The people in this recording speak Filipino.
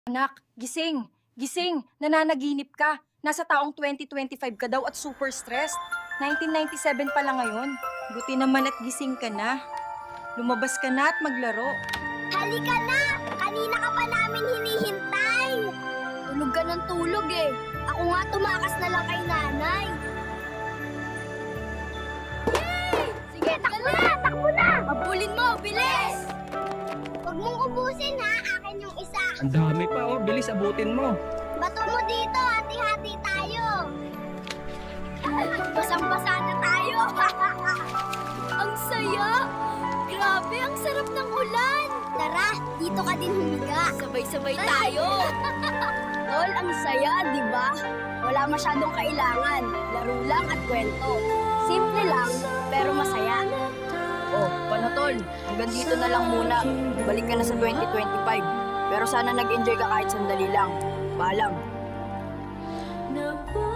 Anak, gising! Gising! Nananaginip ka! Nasa taong 2025 ka daw at super stressed. 1997 pa lang ngayon. Buti naman at gising ka na. Lumabas ka na at maglaro. Halika na! Kanina ka pa namin hinihintay! Tulog ka ng tulog eh. Ako nga tumakas na lang kay nanay. Yay! Sige, takbo na! Takbo na! Abulin mo! Bilis! Huwag mong ubusin ha! Akin yung isa. Ang dami pa, oh. Bilis, abutin mo. Bato mo dito! Hati-hati tayo! Basang-basa na tayo! Ang saya! Grabe, ang sarap ng ulan! Tara, dito ka din humiga. Sabay-sabay tayo! Tol, ang saya, di ba? Wala masyadong kailangan. Laro lang at kwento. Simple lang, pero masaya. Oh, paano tol? Hanggang dito na lang muna. Balik ka na sa 2025. Pero sana nag-enjoy ka kahit sandali lang. Paalam.